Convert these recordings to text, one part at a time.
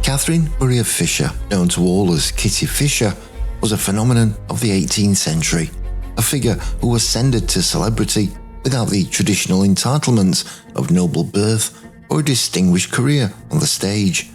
Catherine Maria Fisher, known to all as Kitty Fisher, was a phenomenon of the 18th century, a figure who ascended to celebrity without the traditional entitlements of noble birth or a distinguished career on the stage.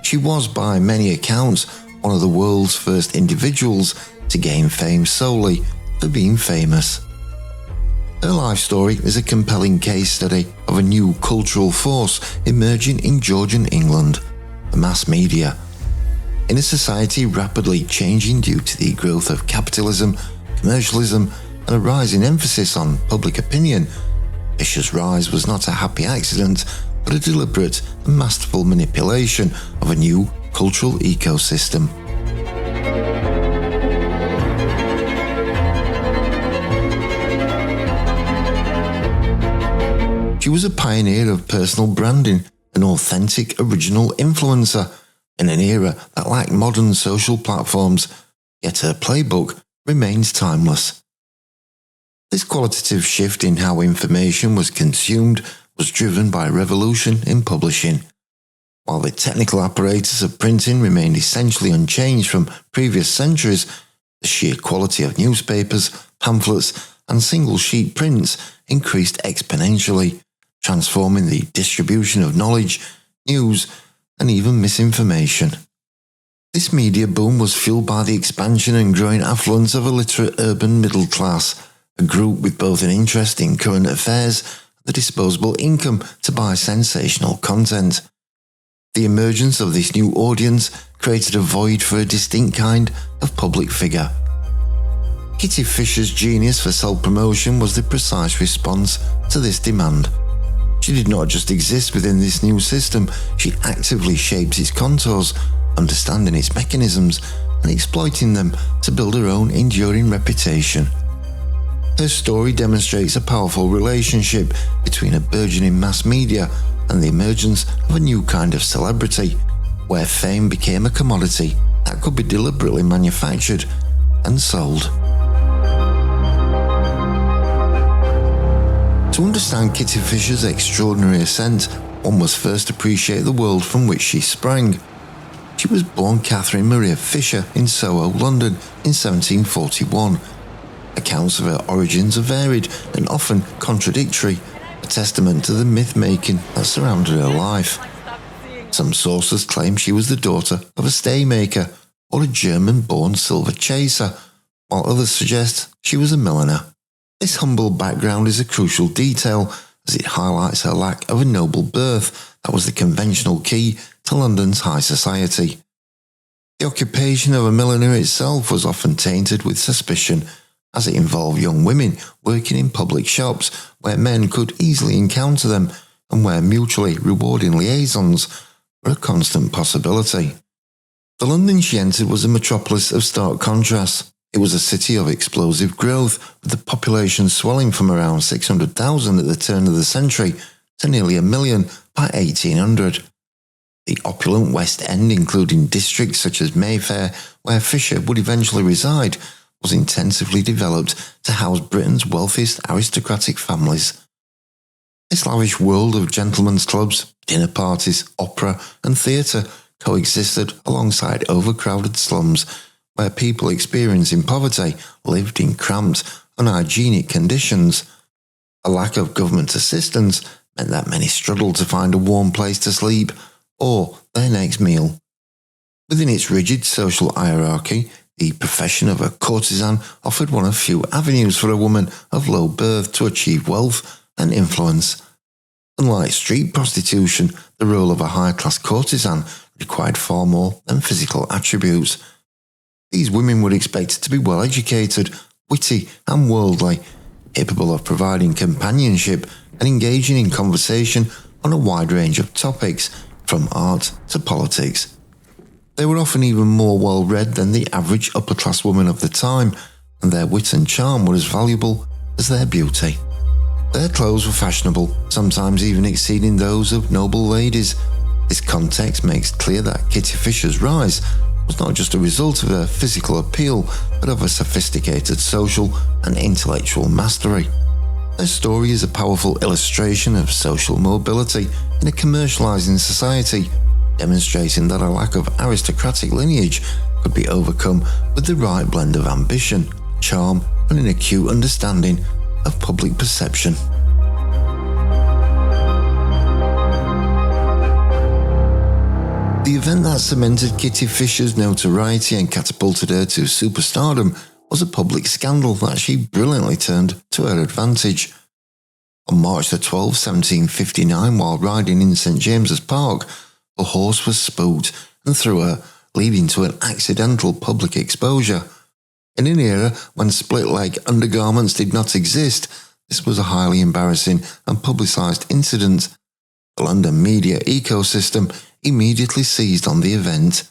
She was, by many accounts, one of the world's first individuals to gain fame solely for being famous. Her life story is a compelling case study of a new cultural force emerging in Georgian England, the mass media. In a society rapidly changing due to the growth of capitalism, commercialism, and a rising emphasis on public opinion, Fisher's rise was not a happy accident, but a deliberate and masterful manipulation of a new cultural ecosystem. She was a pioneer of personal branding, an authentic, original influencer in an era that lacked modern social platforms, yet her playbook remains timeless. This qualitative shift in how information was consumed was driven by a revolution in publishing. While the technical apparatus of printing remained essentially unchanged from previous centuries, the sheer quality of newspapers, pamphlets, and single-sheet prints increased exponentially, transforming the distribution of knowledge, news, and even misinformation. This media boom was fueled by the expansion and growing affluence of a literate urban middle class, a group with both an interest in current affairs and the disposable income to buy sensational content. The emergence of this new audience created a void for a distinct kind of public figure. Kitty Fisher's genius for self-promotion was the precise response to this demand. She did not just exist within this new system, she actively shaped its contours, understanding its mechanisms and exploiting them to build her own enduring reputation. Her story demonstrates a powerful relationship between a burgeoning mass media and the emergence of a new kind of celebrity, where fame became a commodity that could be deliberately manufactured and sold. To understand Kitty Fisher's extraordinary ascent, one must first appreciate the world from which she sprang. She was born Catherine Maria Fisher in Soho, London in 1741. Accounts of her origins are varied and often contradictory, a testament to the myth-making that surrounded her life. Some sources claim she was the daughter of a staymaker or a German-born silver chaser, while others suggest she was a milliner. This humble background is a crucial detail as it highlights her lack of a noble birth that was the conventional key to London's high society. The occupation of a milliner itself was often tainted with suspicion, as it involved young women working in public shops where men could easily encounter them and where mutually rewarding liaisons were a constant possibility. The London she entered was a metropolis of stark contrasts. It was a city of explosive growth, with the population swelling from around 600,000 at the turn of the century to nearly 1 million by 1800. The opulent West End, including districts such as Mayfair, where Fisher would eventually reside, was intensively developed to house Britain's wealthiest aristocratic families. This lavish world of gentlemen's clubs, dinner parties, opera and theatre coexisted alongside overcrowded slums where people experiencing poverty lived in cramped, unhygienic conditions. A lack of government assistance meant that many struggled to find a warm place to sleep or their next meal. Within its rigid social hierarchy, the profession of a courtesan offered one of few avenues for a woman of low birth to achieve wealth and influence. Unlike street prostitution, the role of a high-class courtesan required far more than physical attributes. These women were expected to be well-educated, witty and worldly, capable of providing companionship and engaging in conversation on a wide range of topics, from art to politics. They were often even more well-read than the average upper-class woman of the time, and their wit and charm were as valuable as their beauty. Their clothes were fashionable, sometimes even exceeding those of noble ladies. This context makes clear that Kitty Fisher's rise was not just a result of her physical appeal, but of a sophisticated social and intellectual mastery. Her story is a powerful illustration of social mobility in a commercializing society, demonstrating that a lack of aristocratic lineage could be overcome with the right blend of ambition, charm, and an acute understanding of public perception. The event that cemented Kitty Fisher's notoriety and catapulted her to superstardom was a public scandal that she brilliantly turned to her advantage. On March 12, 1759, while riding in St James's Park, a horse was spooked and threw her, leading to an accidental public exposure. In an era when split-leg undergarments did not exist, this was a highly embarrassing and publicised incident. The London media ecosystem immediately seized on the event.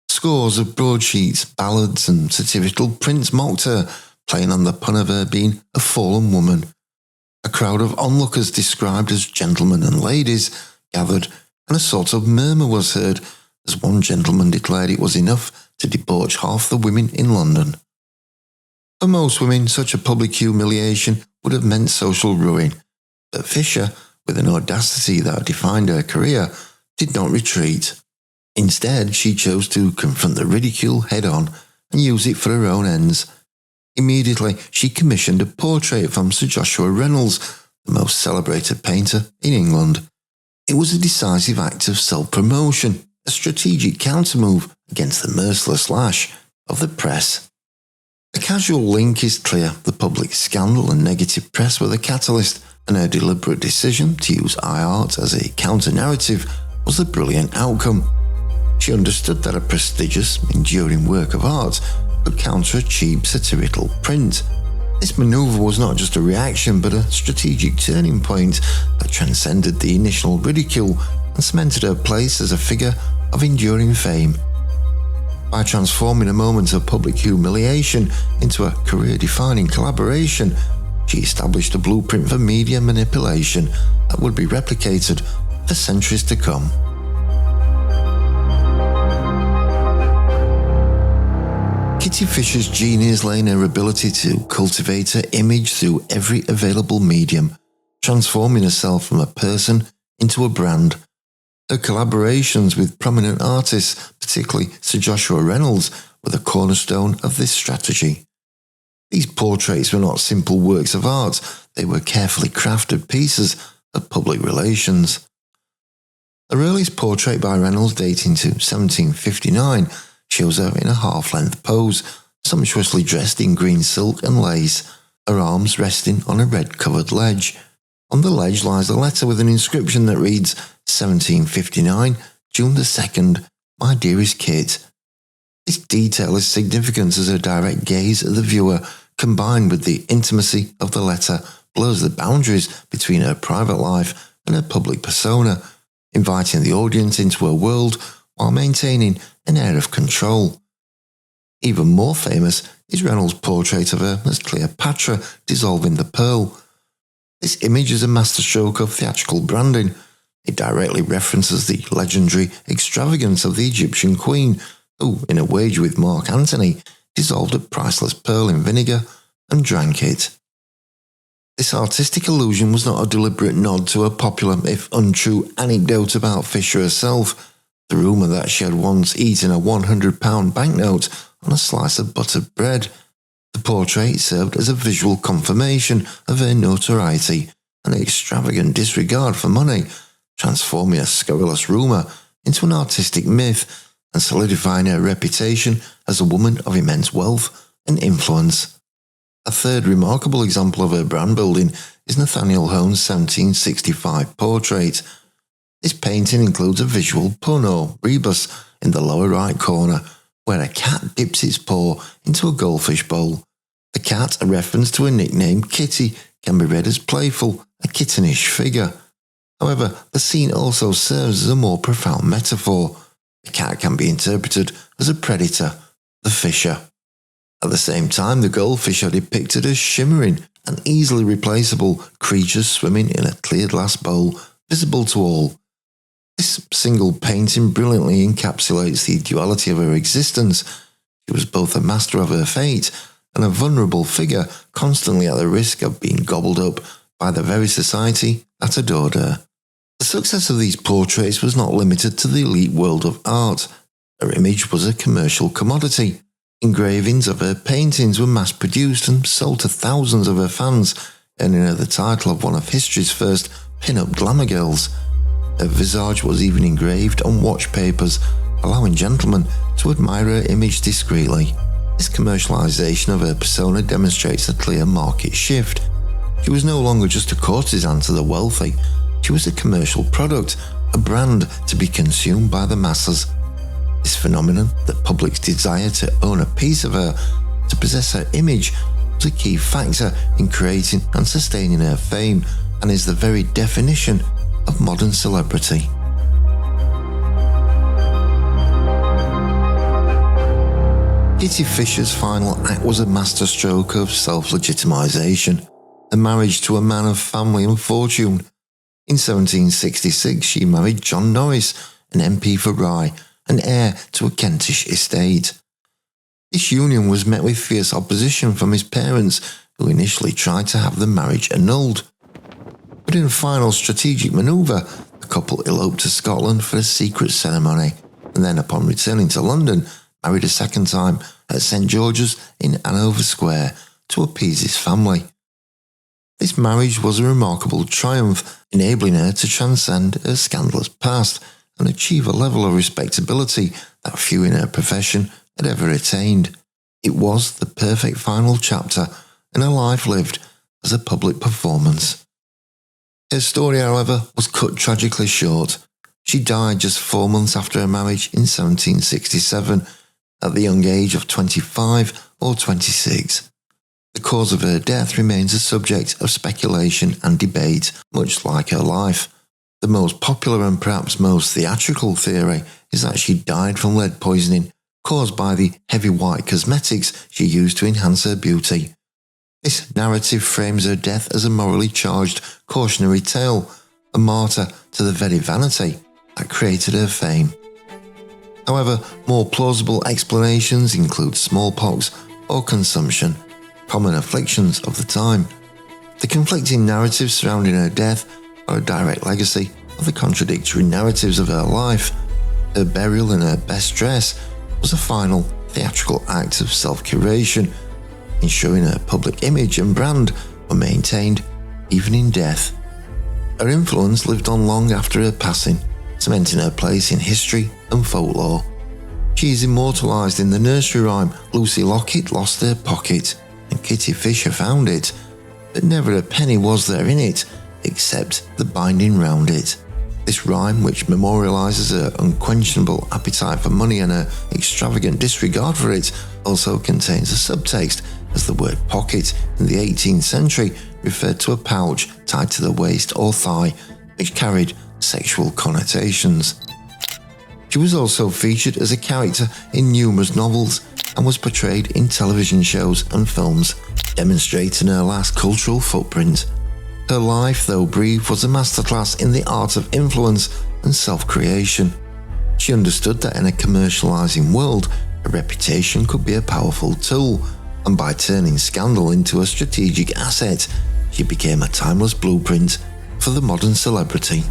Scores of broadsheets, ballads and satirical prints mocked her, playing on the pun of her being a fallen woman. A crowd of onlookers described as gentlemen and ladies gathered, and a sort of murmur was heard as one gentleman declared it was enough to debauch half the women in London. For most women, such a public humiliation would have meant social ruin, but Fisher, with an audacity that defined her career, did not retreat. Instead, she chose to confront the ridicule head-on and use it for her own ends. Immediately, she commissioned a portrait from Sir Joshua Reynolds, the most celebrated painter in England. It was a decisive act of self-promotion, a strategic countermove against the merciless lash of the press. The casual link is clear. The public scandal and negative press were the catalyst, and her deliberate decision to use art as a counter-narrative was a brilliant outcome. She understood that a prestigious, enduring work of art could counter a cheap satirical print. This manoeuvre was not just a reaction, but a strategic turning point that transcended the initial ridicule and cemented her place as a figure of enduring fame. By transforming a moment of public humiliation into a career-defining collaboration, she established a blueprint for media manipulation that would be replicated for centuries to come. Kitty Fisher's genius lay in her ability to cultivate her image through every available medium, transforming herself from a person into a brand. Her collaborations with prominent artists, particularly Sir Joshua Reynolds, were the cornerstone of this strategy. These portraits were not simple works of art, they were carefully crafted pieces of public relations. The earliest portrait by Reynolds, dating to 1759, shows her in a half-length pose, sumptuously dressed in green silk and lace, her arms resting on a red-covered ledge. On the ledge lies a letter with an inscription that reads, 1759, June the 2nd, my dearest Kit. This detail is significant as her direct gaze at the viewer, combined with the intimacy of the letter, blurs the boundaries between her private life and her public persona, inviting the audience into her world while maintaining an air of control. Even more famous is Reynolds' portrait of her as Cleopatra dissolving the pearl. This image is a masterstroke of theatrical branding. It directly references the legendary extravagance of the Egyptian queen, who, in a wager with Mark Antony, dissolved a priceless pearl in vinegar and drank it. This artistic allusion was not a deliberate nod to a popular, if untrue, anecdote about Fisher herself. The rumour that she had once eaten a £100 banknote on a slice of buttered bread. The portrait served as a visual confirmation of her notoriety and extravagant disregard for money, transforming a scurrilous rumour into an artistic myth and solidifying her reputation as a woman of immense wealth and influence. A third remarkable example of her brand building is Nathaniel Hone's 1765 portrait. This painting includes a visual pun or rebus in the lower right corner, where a cat dips its paw into a goldfish bowl. The cat, a reference to a nickname Kitty, can be read as playful, a kittenish figure. However, the scene also serves as a more profound metaphor. The cat can be interpreted as a predator, the fisher. At the same time, the goldfish are depicted as shimmering and easily replaceable creatures swimming in a clear glass bowl, visible to all. This single painting brilliantly encapsulates the duality of her existence. She was both a master of her fate and a vulnerable figure constantly at the risk of being gobbled up by the very society that adored her. The success of these portraits was not limited to the elite world of art. Her image was a commercial commodity. Engravings of her paintings were mass-produced and sold to thousands of her fans, earning her the title of one of history's first pin-up glamour girls. Her visage was even engraved on watch papers, allowing gentlemen to admire her image discreetly. This commercialization of her persona demonstrates a clear market shift. She was no longer just a courtesan to the wealthy. She was a commercial product, a brand to be consumed by the masses. This phenomenon, the public's desire to own a piece of her, to possess her image, was a key factor in creating and sustaining her fame, and is the very definition of modern celebrity. Kitty Fisher's final act was a masterstroke of self-legitimization, a marriage to a man of family and fortune. In 1766, she married John Norris, an MP for Rye, and heir to a Kentish estate. This union was met with fierce opposition from his parents, who initially tried to have the marriage annulled. But in a final strategic manoeuvre, the couple eloped to Scotland for a secret ceremony, and then upon returning to London, married a second time at St George's in Hanover Square to appease his family. This marriage was a remarkable triumph, enabling her to transcend her scandalous past and achieve a level of respectability that few in her profession had ever attained. It was the perfect final chapter in a life lived as a public performance. Her story, however, was cut tragically short. She died just 4 months after her marriage in 1767, at the young age of 25 or 26. The cause of her death remains a subject of speculation and debate, much like her life. The most popular and perhaps most theatrical theory is that she died from lead poisoning, caused by the heavy white cosmetics she used to enhance her beauty. This narrative frames her death as a morally charged cautionary tale, a martyr to the very vanity that created her fame. However, more plausible explanations include smallpox or consumption, common afflictions of the time. The conflicting narratives surrounding her death are a direct legacy of the contradictory narratives of her life. Her burial in her best dress was a final theatrical act of self-curation, ensuring her public image and brand were maintained even in death. Her influence lived on long after her passing, cementing her place in history and folklore. She is immortalised in the nursery rhyme "Lucy Locket lost her pocket, and Kitty Fisher found it, but never a penny was there in it, except the binding round it." This rhyme, which memorialises her unquenchable appetite for money and her extravagant disregard for it, also contains a subtext, as the word pocket in the 18th century referred to a pouch tied to the waist or thigh, which carried sexual connotations. She was also featured as a character in numerous novels and was portrayed in television shows and films, demonstrating her last cultural footprint. Her life, though brief, was a masterclass in the art of influence and self-creation. She understood that in a commercializing world, a reputation could be a powerful tool, and by turning scandal into a strategic asset, she became a timeless blueprint for the modern celebrity.